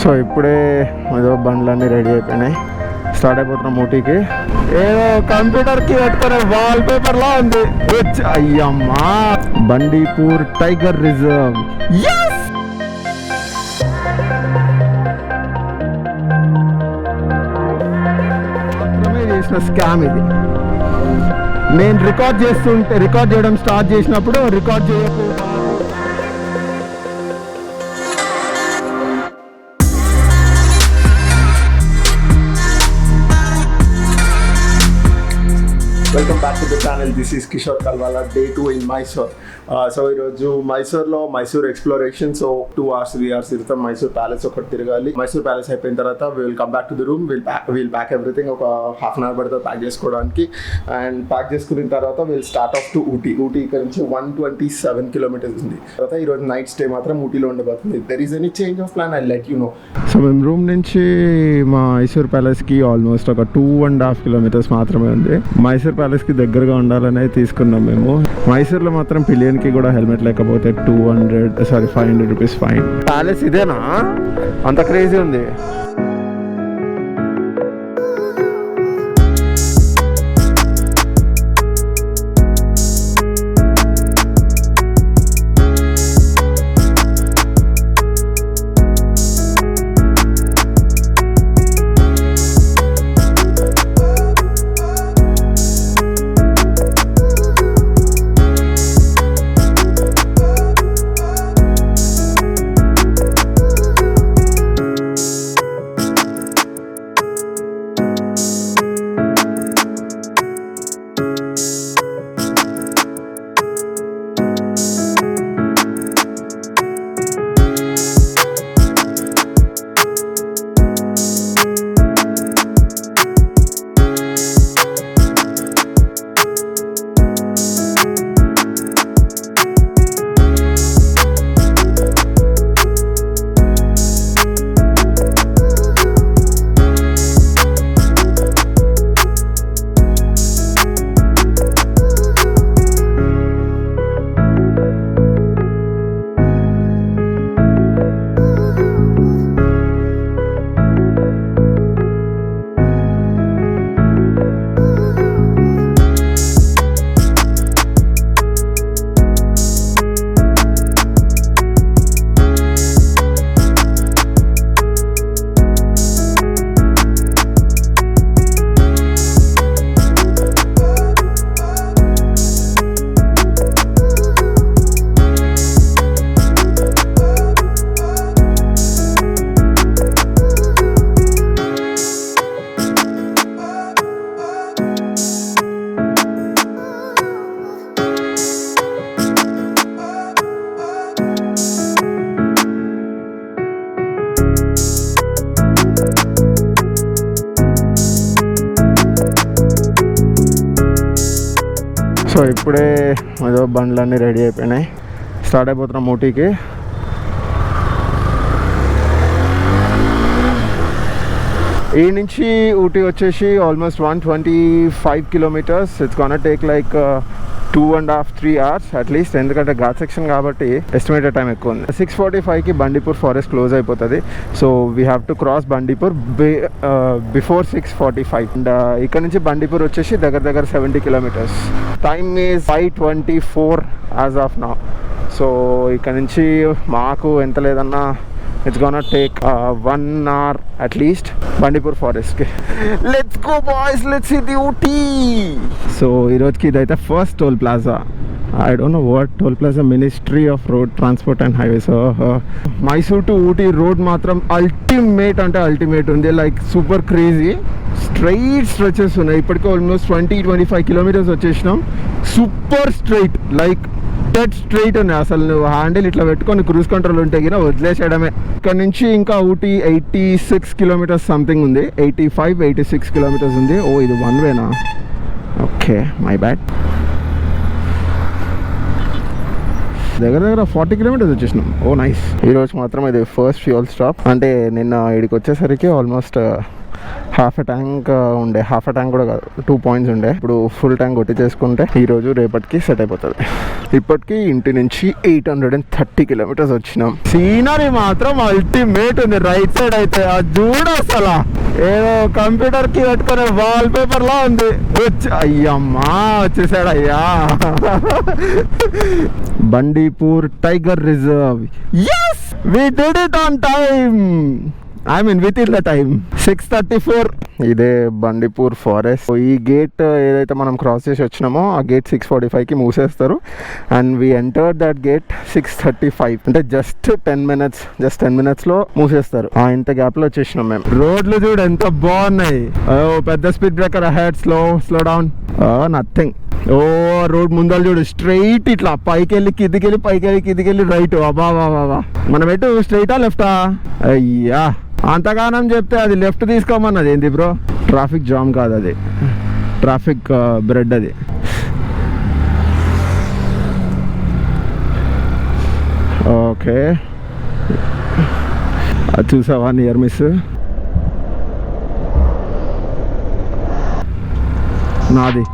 So ఇప్పుడే ఏదో బండ్లన్నీ ready అయిపోయినాయి, స్టార్ట్ అయిపోతున్నాం ఊటీకి. ఏదో కంప్యూటర్కి పెట్టుకునే వాల్ పేపర్లా ఉంది. అయ్యమ్మా, బండీపూర్ టైగర్ రిజర్వ్. మాత్రమే చేసిన స్కామ్ ఇది. నేను రికార్డ్ చేయడం స్టార్ట్ చేసినప్పుడు రికార్డ్ చేయకపోతే welcome back to the channel. This is Kishore Kalvala, day 2 in Mysore. So ఈరోజు మైసూర్లో Mysore exploration. So 2 hours 3 hours తిరుగుతాం. మైసూర్ ప్యాలెస్ ఒకటి తిరగాలి. మైసూర్ ప్యాలెస్ అయిపోయిన తర్వాత will come back to the room. Will pack everything. ఒక ½ an hour పడుతుంది ప్యాక్ చేసుకోవడానికి. అండ్ ప్యాక్ చేసుకున్న తర్వాత will start off to Ooty. Ooty ఇక్కడ నుంచి 127 kilometers ఉంది. తర్వాత ఈరోజు నైట్ స్టే మాత్రం ఊటీలో ఉండబోతుంది. There is any change of plan, I let you know. So మేము రూమ్ నుంచి మా మైసూర్ ప్యాలెస్కి ఆల్మోస్ట్ ఒక 2.5 kilometers మాత్రమే ఉంది. మైసూర్ ప్యాలెస్కి దగ్గరగా ఉండాలనే తీసుకున్నాం మేము. మైసూర్లో మాత్రం పిలియన్కి కూడా హెల్మెట్ లేకపోతే 500 rupees ఫైన్. ప్యాలెస్ ఇదేనా? అంత క్రేజీ ఉంది. సో ఇప్పుడే ఏదో బండ్లన్నీ రెడీ అయిపోయినాయి, స్టార్ట్ అయిపోతున్నాం ఊటీకి. ఈ నుంచి ఊటీ వచ్చేసి almost 125 kilometers. It's gonna take like 2.5-3 hours at least, ఎందుకంటే ఘాట్ సెక్షన్ కాబట్టి ఎస్టిమేటెడ్ టైం ఎక్కువ ఉంది. 6:45కి బండీపూర్ ఫారెస్ట్ క్లోజ్ అయిపోతుంది. So we have to cross Bandipur before 6:45. And ఇక్కడ నుంచి బండీపూర్ వచ్చేసి దగ్గర 70 kilometers. Time is 5:24 as of now. So ఇక్కడ నుంచి మాకు ఎంత లేదన్నా it's gonna take 1 hour at least Bandipur ఫారెస్ట్కి. Let's go boys, let's see the Ooty. So ఈరోజుకి ఇదైతే first toll plaza. I don't know what toll plaza, ministry of road transport and highways. Mysore to Ooty road మాత్రం ultimate అంటే ultimate ఉంది. Like super crazy straight stretches ఉన్నాయి. ఇప్పటికే almost 20-25 kilometers వచ్చేసినాం. Super straight, like dead straight ఉన్నాయి. అసలు నువ్వు handle ఇట్లా పెట్టుకొని క్రూజ్ కంట్రోల్ ఉంటే కింద వదిలేసేయడమే. ఇక్కడ నుంచి ఇంకా ఊటీ 86 kilometers సంథింగ్ ఉంది. 85-86 kilometers ఉంది. ఓ ఇది 1 వేనా? Okay, my bad. దగ్గర 40 kilometers వచ్చేసినాం. ఓ నైస్. ఈరోజు మాత్రం ఇది ఫస్ట్ ఫ్యూయల్ స్టాప్. అంటే నిన్న ఇక్కడికి వచ్చేసరికి ఆల్మోస్ట్ హాఫ్ ఎ ట్యాంక్ ఉండే, హాఫ్ ఎ ట్యాంక్ కూడా కాదు, 2 points ఉండే. ఇప్పుడు ఫుల్ ట్యాంక్ కొట్టి చేసుకుంటే ఈరోజు రేపటికి సెట్ అయిపోతుంది. ఇప్పటికి ఇంటి నుంచి 830 kilometers వచ్చినాం. సీనరీ మాత్రం అల్టిమేట్ ఉంది. రైట్ సైడ్ అయితే అది చూడ అసలు ఏదో కంప్యూటర్ కి పెట్టుకునే వాల్ పేపర్ లా ఉంది. అయ్యమ్మా వచ్చేసాడు అయ్యా. Bandipur tiger reserve. Yes! We did it on time. I mean within the time. 6:34. ఇదే బండిపూర్ ఫారెస్ట్. ఈ గేట్ ఏదైతే మనం క్రాస్ చేసి వచ్చినామో ఆ గేట్ 6:45కి మూసేస్తారు. And we entered that gate 6:35. అంటే జస్ట్ 10 minutes మూసేస్తారు. ఇంత గ్యాప్ లో వచ్చేసినాం మేము. రోడ్లు చూడు ఎంత బాగున్నాయి. పెద్ద speed breaker ahead, slow down, nothing. Road ముందర చూడు స్ట్రైట్ ఇట్లా పైకి వెళ్ళి కిందికి వెళ్ళి రైట్. అబ్బా మనం ఎటు స్ట్రైటా లెఫ్టా? అయ్యా అంతగానం చెప్తే అది లెఫ్ట్ తీసుకోమన్నది. ఏంది బ్రో, ట్రాఫిక్ జామ్ కాదు అది, ట్రాఫిక్ బ్రెడ్ అది. ఓకే అది చూసావా నియర్ మిస్? నాది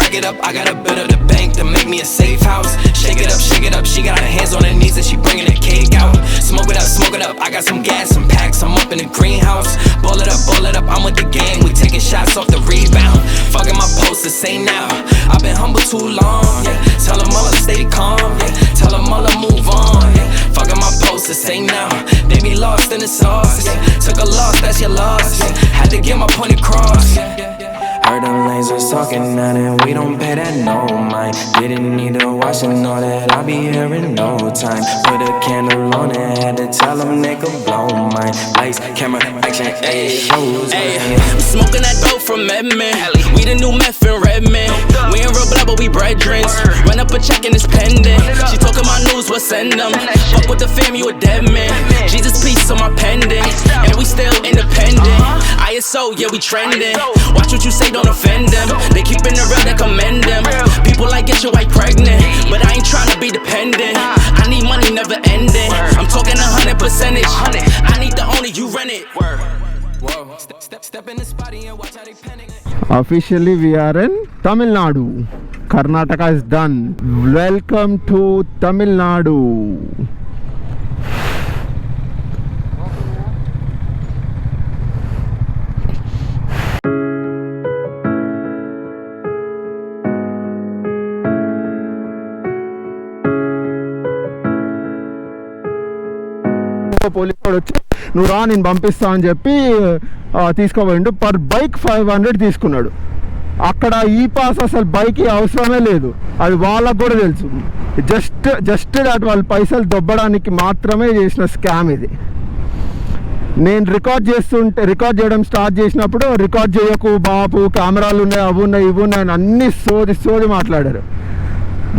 Rack it up, I got a bit of the bank to make me a safe house. Shake it up, she got her hands on her knees and she bringing the cake out. Smoke it up, I got some gas, some packs, I'm up in the greenhouse. Ball it up, I'm with the gang, we taking shots off the rebound. Fucking my posters, say now, I've been humble too long, yeah. Tell them all to stay calm, yeah. Tell them all to move on, yeah. Fucking my posters, say now, they be lost in the sauce, yeah. Took a loss, that's your loss, yeah. Had to get my point across, yeah. Heard them lanes was talking now and we don't pay that no mind. Didn't need to watch and know that I'll be here in no time. Put a candle on it, had to tell them they could blow mine. Lights, camera, action, ayy, shows. I'm smoking that dope from Edmond. We the new meth in Redmond. We ain't real blood but we brethren. Run up a check and it's pending. She talking my news, what send them. Fuck with the fam, you a dead man. Jesus peace on my pendant. And we still independent. ISO, yeah we trending. Watch what you say, don't offend them. They keepin' it real, they commend them. People like get your wife pregnant, but I ain't tryna be dependent. I need money never ending. I'm talking 100%. I need the owner, you rent it. Whoa. Step in the spotty and watch how they panic. Officially we are in Tamil Nadu. Karnataka is done. Welcome to Tamil Nadu. Police వాడు వచ్చి నువ్వు రా నేను పంపిస్తా అని చెప్పి తీసుకోపోయిండు. Per bike 500 తీసుకున్నాడు. అక్కడ ఈ పాస్ అసలు బైక్ అవసరమే లేదు, అది వాళ్ళకు కూడా తెలుసు. జస్ట్ దాట్ వాళ్ళ పైసలు దొబ్బడానికి మాత్రమే చేసిన స్కామ్ ఇది. నేను రికార్డ్ చేయడం స్టార్ట్ చేసినప్పుడు రికార్డ్ చేయకు బాపు, కెమెరాలు ఉన్నాయి, అవి ఉన్నాయి, ఇవి ఉన్నాయి అని అన్ని సోది మాట్లాడారు.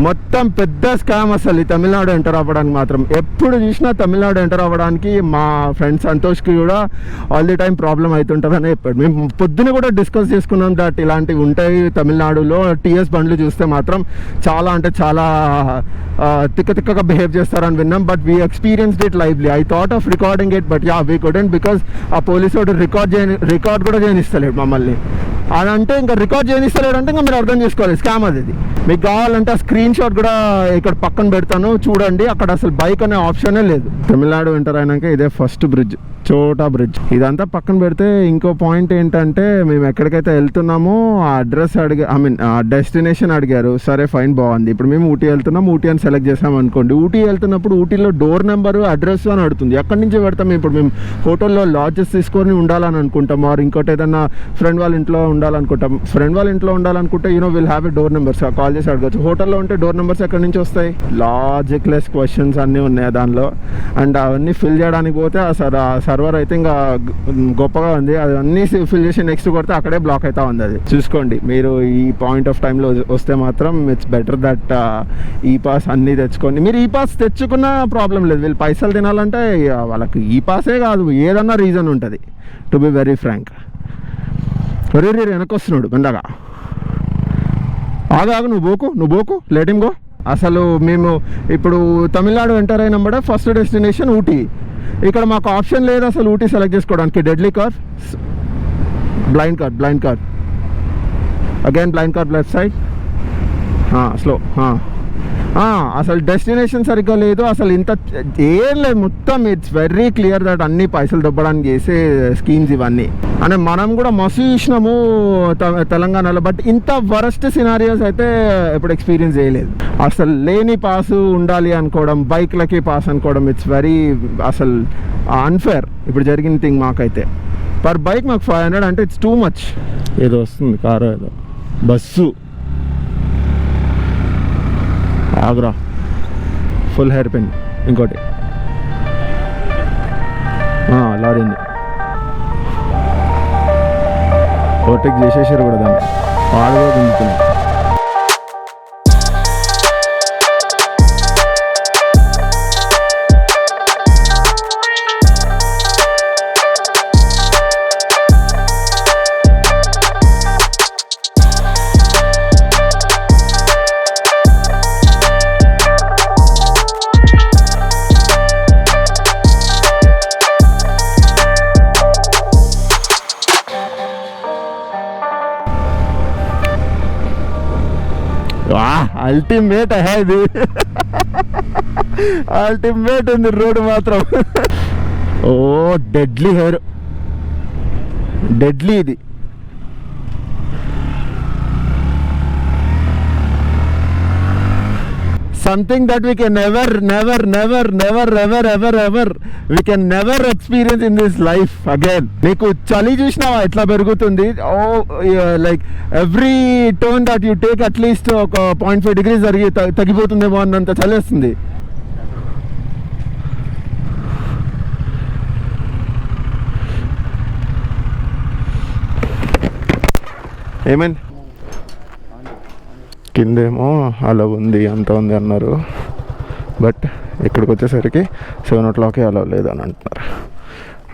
మొత్తం పెద్ద స్కామ్ అసలు ఈ తమిళనాడు ఎంటర్ అవ్వడానికి మాత్రం. ఎప్పుడు చూసినా తమిళనాడు ఎంటర్ అవ్వడానికి మా ఫ్రెండ్ సంతోష్కి కూడా ఆల్ ది టైం ప్రాబ్లం అవుతుంటుందని చెప్పాడు. మేము పొద్దున కూడా డిస్కస్ చేసుకున్నాం దట్ ఇలాంటివి ఉంటాయి తమిళనాడులో. టీఎస్ బండ్లు చూస్తే మాత్రం చాలా తిక్కగా బిహేవ్ చేస్తారని విన్నాం. But we experienced it lively. I thought of recording it but we couldn't because ఆ పోలీసు వాడు రికార్డ్ కూడా చేయనిస్తలేడు మమ్మల్ని. అదంటే ఇంకా రికార్డ్ చేయనిస్తలేడు అంటే ఇంకా మీరు అర్థం చేసుకోవాలి స్కామ్ అది. మీకు కావాలంటే ఆ స్క్రీన్ షాట్ కూడా ఇక్కడ పక్కన పెడతాను చూడండి. అక్కడ అసలు బైక్ అనే ఆప్షనే లేదు. తమిళనాడు ఎంటర్ అయినాక ఇదే ఫస్ట్ బ్రిడ్జ్, చోటా బ్రిడ్జ్. ఇదంతా పక్కన పెడితే ఇంకో పాయింట్ ఏంటంటే మేము ఎక్కడికైతే వెళ్తున్నామో ఆ అడ్రస్ డెస్టినేషన్ అడిగారు. సరే ఫైన్, బాగుంది. ఇప్పుడు మేము ఊటీ వెళ్తున్నాం, ఊటీ అని సెలెక్ట్ చేసాం అనుకోండి. ఊటీ వెళ్తున్నప్పుడు ఊటీలో డోర్ నెంబరు అడ్రస్ అని అడుగుతుంది. ఎక్కడి నుంచి పెడతాం? ఇప్పుడు మేము హోటల్లో లాడ్జెస్ తీసుకొని ఉండాలని అనుకుంటాం, ఆర్ ఇంకోటి ఏదన్నా ఫ్రెండ్ వాళ్ళ ఇంట్లో ఉండాలనుకుంటాం. ఫ్రెండ్ వాళ్ళ ఇంట్లో ఉండాలనుకుంటే will have a door numbers, call చేసి అడగచ్చు. హోటల్లో ఉంటే డోర్ నెంబర్స్ ఎక్కడి నుంచి వస్తాయి? లాజిక్లెస్ క్వశ్చన్స్ అన్నీ ఉన్నాయి దానిలో. అండ్ అవన్నీ ఫిల్ చేయడానికి పోతే ఆ సర్వర్ అయితే ఇంకా గొప్పగా ఉంది. అది అన్నీ ఫిల్ చేసి నెక్స్ట్ కొడితే అక్కడే బ్లాక్ అవుతా ఉంది. అది చూసుకోండి మీరు. ఈ పాయింట్ ఆఫ్ టైంలో వస్తే మాత్రం ఇట్స్ బెటర్ దట్ ఈ పాస్ అన్నీ తెచ్చుకోండి. మీరు ఈ పాస్ తెచ్చుకున్న ప్రాబ్లం లేదు. వీళ్ళు పైసలు తినాలంటే వాళ్ళకి ఈ పాసే కాదు, ఏదన్నా రీజన్ ఉంటుంది. To be very frank. వెనకొస్తున్నాడు మెండగా. ఆగా నువ్వు పోకు, లెట్ హిమ్ గో. అసలు మేము ఇప్పుడు తమిళనాడు ఎంటర్ అయినప్పుడు ఫస్ట్ డెస్టినేషన్ ఊటీ. ఇక్కడ మాకు ఆప్షన్ లేదు అసలు ఊటీ సెలెక్ట్ చేసుకోవడానికి. Deadly car, blind car again blind car left side, slow. అసలు డెస్టినేషన్ సరిగ్గా లేదు అసలు. ఇంత ఏం లేదు మొత్తం. ఇట్స్ వెరీ క్లియర్ దట్ అన్ని పైసలు దొబ్బడానికి చేసే స్కీమ్స్ ఇవన్నీ. అంటే మనం కూడా మస్తు చూసినాము తెలంగాణలో, బట్ ఇంత వరస్ట్ సినారియోస్ అయితే ఎప్పుడు ఎక్స్పీరియన్స్ చేయలేదు. అసలు లేని పాసు ఉండాలి అనుకోవడం, బైక్లకి పాస్ అనుకోవడం, ఇట్స్ వెరీ అసలు అన్ఫేర్ ఇప్పుడు జరిగిన థింగ్ మాకైతే. పర్ బైక్ మాకు 500 అంటే ఇట్స్ టూ మచ్. ఏదో వస్తుంది కారు, ఏదో bus. Agra full hair pin. ఇంకోటి లారీ ఉంది. ఓవర్టేక్ చేసేసారు కూడా దాన్ని. ఆడుగా గుంజుతున్నాయి. అల్టిమేట్ హై ఇది. అల్టిమేట్ ఉంది రోడ్డు మాత్రం. ఓ డెడ్లీ హెయిర్, డెడ్లీ ఇది. something that we can never we can never experience in this life again. నీకు చలి చూసినావా ఎట్లా పెరుగుతుంది? Like every turn that you take at least ఒక 0.5 degrees తగ్గిపోతుందేమో అన్నంత చలి వస్తుంది. ఏమైంది? కిందేమో అలా ఉంది, అంత ఉంది అన్నారు, బట్ ఇక్కడికి వచ్చేసరికి 7 o'clock అలా లేదని అంటున్నారు.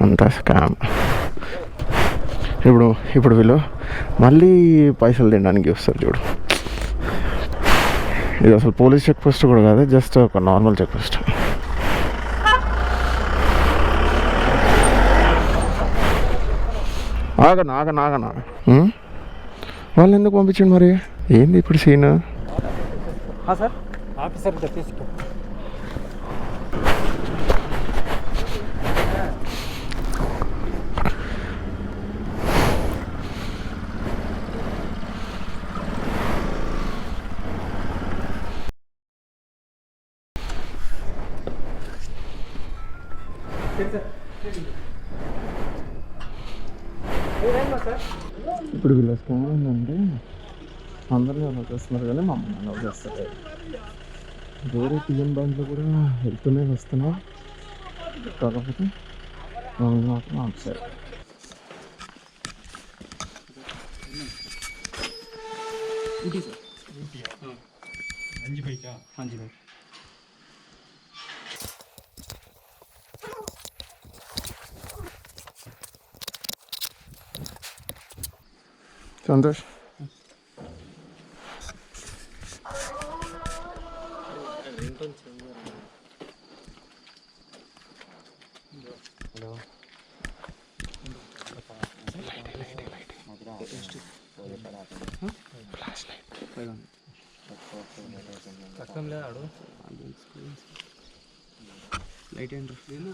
అంతా స్కామ్. ఇప్పుడు వీళ్ళు మళ్ళీ పైసలు తినడానికి వస్తారు చూడు. ఇది అసలు పోలీస్ చెక్ పోస్ట్ కూడా కాదు, జస్ట్ ఒక నార్మల్ చెక్ పోస్ట్. ఆగనా వాళ్ళు ఎందుకు పంపించండి మరి? ఏంది ఇప్పుడు సీన్? సార్ ఆఫీసర్ తీసుకో. ఇప్పుడు వీళ్ళ స్కామ్ ఏంటంటే అందరినీ అలౌ చేస్తున్నారు కానీ మమ్మల్ని అలౌ చేస్తారు. వేరే టీఎం బ్యాంక్లో కూడా వెళ్తున్నాయి వస్తున్నాయి, కాకపోతే మమ్మల్ని మాత్రం ఆపుతారు. సంతోష్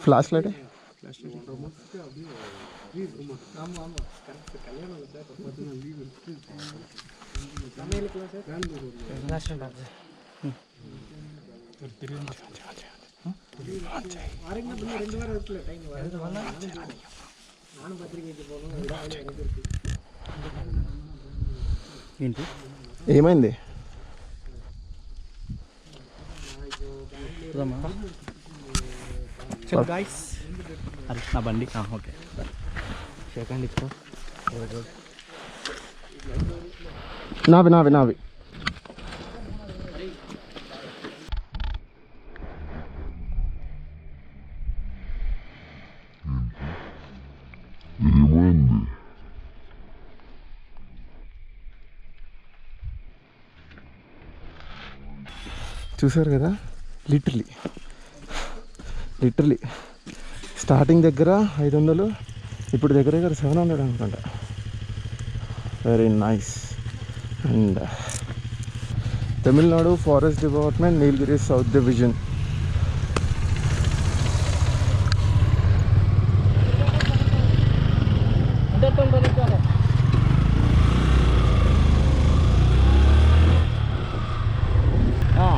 ఫ్లాష్ లైట్ ఏమైంది? అరే నా బండి ఓకే సెకండ్ ఇచ్చుకో. నావి చూసారు కదా, లిటరలీ స్టార్టింగ్ దగ్గర 500, ఇప్పుడు దగ్గర 700 అనుకుంటా. Very nice. And Tamil Nadu forest department, Nilgiri south division.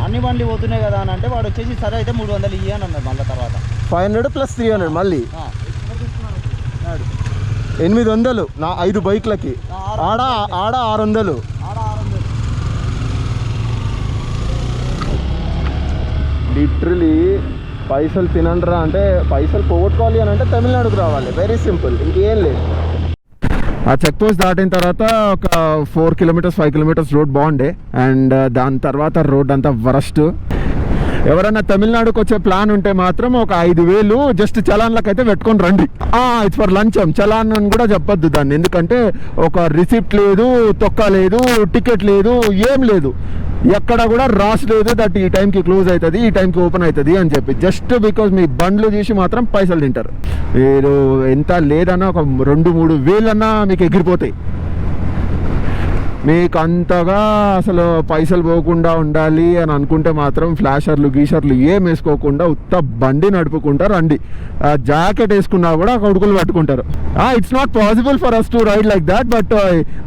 అన్ని బండ్లు పోతున్నాయి కదా అని అంటే వాడు వచ్చేసి సరే అయితే 300 ఇయ్యి అని అన్నాడు. మళ్ళీ తర్వాత 500 + 300 మళ్ళీ 800 నా 5 బైక్లకి. ఆడ 600. లిటరలీ పైసలు తినండిరా అంటే, పైసలు పోగొట్టుకోవాలి అని అంటే తమిళనాడుకు రావాలి. వెరీ సింపుల్, ఇంకేం లేదు. ఆ చెక్ పోస్ట్ దాటిన తర్వాత ఒక 4 కిలోమీటర్స్ 5 కిలోమీటర్స్ రోడ్ బాగుండే. అండ్ దాని తర్వాత రోడ్ అంతా వరస్ట్. ఎవరైనా తమిళనాడుకు వచ్చే ప్లాన్ ఉంటే మాత్రం ఒక 5,000 జస్ట్ చలాన్లకు అయితే పెట్టుకొని రండి. ఇట్స్ ఫర్ లంచం, చలాన్ అని కూడా చెప్పొద్దు దాన్ని, ఎందుకంటే ఒక రిసిప్ట్ లేదు, తొక్క లేదు, టికెట్ లేదు, ఏం లేదు, ఎక్కడ కూడా రాసలేదు దట్ ఈ టైంకి క్లోజ్ అవుతుంది, ఈ టైంకి ఓపెన్ అవుతుంది అని చెప్పి. జస్ట్ బికాజ్ మీ బండ్లు చూసి మాత్రం పైసలు తింటారు. మీరు ఎంత లేదన్నా ఒక 2-3 వేలన్నా మీకు ఎగిరిపోతాయి. మీకు అంతగా అసలు పైసలు పోకుండా ఉండాలి అని అనుకుంటే మాత్రం ఫ్లాషర్లు గీషర్లు ఏం వేసుకోకుండా ఉత్త బండి నడుపుకుంటా రండి. జాకెట్ వేసుకున్నా కూడా కొడుకులు పట్టుకుంటారు. It's not possible for us to ride like that, but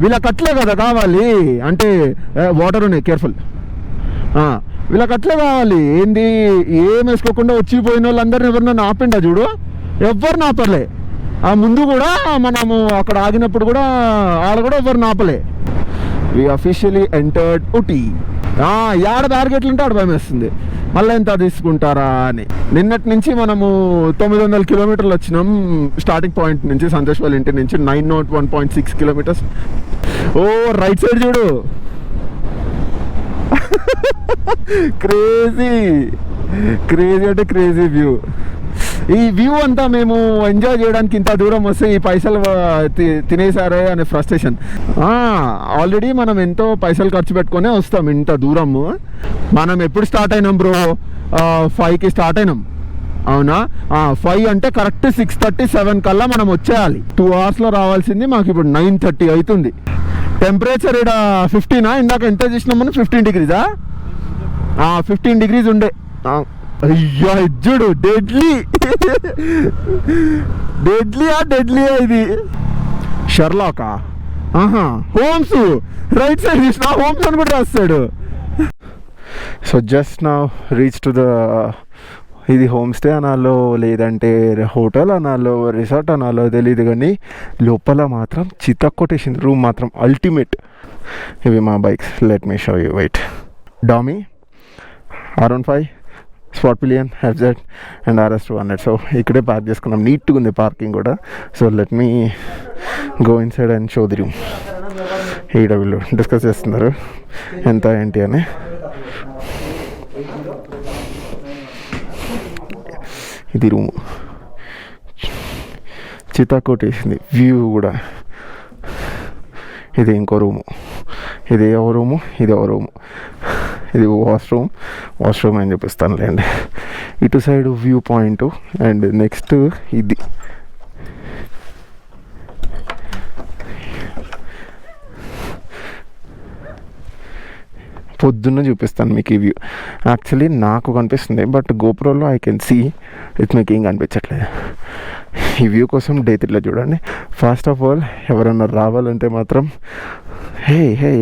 వీళ్ళకి అట్లే కదా కావాలి. అంటే వాటర్ ఉన్నాయి, కేర్ఫుల్. వీళ్ళకి అట్లే కావాలి. ఏంది ఏం వేసుకోకుండా వచ్చిపోయిన వాళ్ళందరినీ ఎవరినైనా ఆపిండా చూడు, ఎవరు నాపలే. ముందు కూడా మనము అక్కడ ఆగినప్పుడు కూడా వాళ్ళు కూడా ఎవరు నాపలే. వి అఫీషియలీ ఎంటర్డ్ ఊటీ. ఏడ టార్గెట్లు ఉంటే ఆడ భయం వేస్తుంది, మళ్ళీ ఎంత తీసుకుంటారా అని. నిన్నటి నుంచి మనము 900 కిలోమీటర్లు వచ్చినాం స్టార్టింగ్ పాయింట్ నుంచి, సంతోష్ వాళ్ళ ఇంటి నుంచి. 901.6 కిలోమీటర్స్. రైట్ సైడ్ చూడు, క్రేజీ అంటే క్రేజీ వ్యూ. ఈ వ్యూ అంతా మేము ఎంజాయ్ చేయడానికి ఇంత దూరం వస్తే ఈ పైసలు తినేసారే అనే ఫ్రస్ట్రేషన్. ఆల్రెడీ మనం ఎంతో పైసలు ఖర్చు పెట్టుకునే వస్తాం ఇంత దూరము. మనం ఎప్పుడు స్టార్ట్ అయినాం బ్రో? 5కి స్టార్ట్ అయినాం, అవునా? 5 అంటే కరెక్ట్ 6:37 కల్లా మనం వచ్చేయాలి. 2 అవర్స్లో రావాల్సింది మాకు ఇప్పుడు 9:30 అవుతుంది. టెంపరేచర్ ఇక్కడ 15. ఇందాక ఎంత చేసినాం మనం? 15 డిగ్రీసా? 15 డిగ్రీస్ ఉండే. అయ్యా ఇజ్జుడు, డెడ్లీయా ఇది. షర్లాకా? హోమ్స్ రైట్ సైడ్ తీసిన, హోమ్స్ అని కూడా రాస్తాడు. So just now reach to the, ఇది హోమ్ స్టే అనాలో లేదంటే హోటల్ అనాలో రిసార్ట్ అనాలో తెలియదు, కానీ లోపల మాత్రం చితక్కొట్టేసింది. రూమ్ మాత్రం అల్టిమేట్. ఇవి మా bikes, let me show you. Wait, డామీ R15, spot pillion, FZ and RS 200. So ఇక్కడే పార్క్ చేసుకున్నాం, నీట్గా ఉంది పార్కింగ్ కూడా. So let me go inside and show the room. ఈడ వీళ్ళు డిస్కస్ చేస్తున్నారు ఎంత ఏంటి అని. ఇది రూము, చితాకోటేసింది వ్యూ కూడా. ఇది ఇంకో రూము, ఇది ఏ రూము, ఇది ఒక రూము, ఇది వాష్రూమ్ అని చూపిస్తానులేండి. ఇటు side view point. And next ఇది పొద్దున్న చూపిస్తాను మీకు ఈ వ్యూ. యాక్చువల్లీ నాకు కనిపిస్తుంది, బట్ గోప్రోలో ఐ కెన్ సీ ఇట్స్ మీకు ఏం కనిపించట్లేదు. ఈ వ్యూ కోసం డే 3లో చూడండి. ఫస్ట్ ఆఫ్ ఆల్ ఎవరన్నా రావాలంటే మాత్రం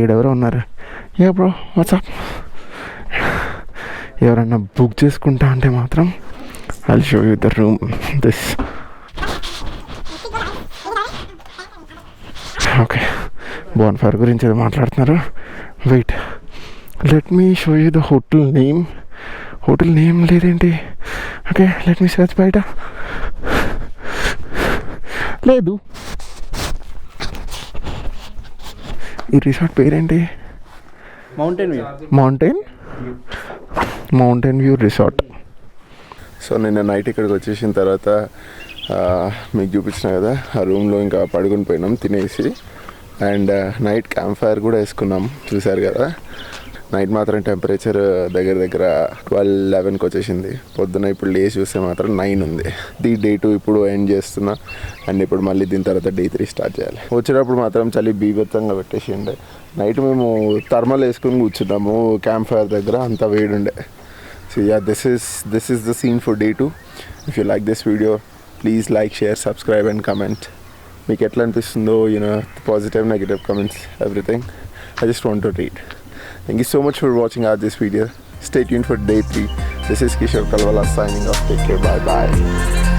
ఈడెవరో ఉన్నారు. Bro WhatsApp. ఎవరన్నా బుక్ చేసుకుంటా అంటే మాత్రం I'll show you the room. This okay, bonfire గురించి ఏదో మాట్లాడుతున్నారు. Wait, let me show you the hotel name. Hotel name లేదేంటి? Okay, let me search. బయట లేదు. ఈ రిసార్ట్ పేరేంటి? Mountain view resort. సో నిన్న నైట్ ఇక్కడికి వచ్చేసిన తర్వాత మీకు చూపించిన కదా, ఆ రూమ్లో ఇంకా పడుకుని పోయినాం తినేసి. అండ్ నైట్ క్యాంప్ ఫైర్ కూడా వేసుకున్నాం, చూసారు కదా. నైట్ మాత్రం టెంపరేచర్ దగ్గర దగ్గర 12-11కి వచ్చేసింది. పొద్దున ఇప్పుడు లేచి చూస్తే మాత్రం 9 ఉంది. డే 2 ఇప్పుడు ఎండ్ చేస్తున్నా అండ్ ఇప్పుడు మళ్ళీ దీని తర్వాత డే 3 స్టార్ట్ చేయాలి. వచ్చేటప్పుడు మాత్రం చలి బీభత్సంగా పెట్టేసి ఉండే. నైట్ మేము థర్మల్ వేసుకుని కూర్చున్నాము క్యాంప్ ఫైర్ దగ్గర, అంత వేడి ఉండే. So yeah, this is the scene for day 2. If you like this video, please like, share, subscribe and comment. మీకు ఎట్లా అనిపిస్తుందో, positive negative comments, everything. I just want to read. Thank you so much for watching this video. Stay tuned for day 3. This is Kishore Kalwala signing off. Take care. Bye bye.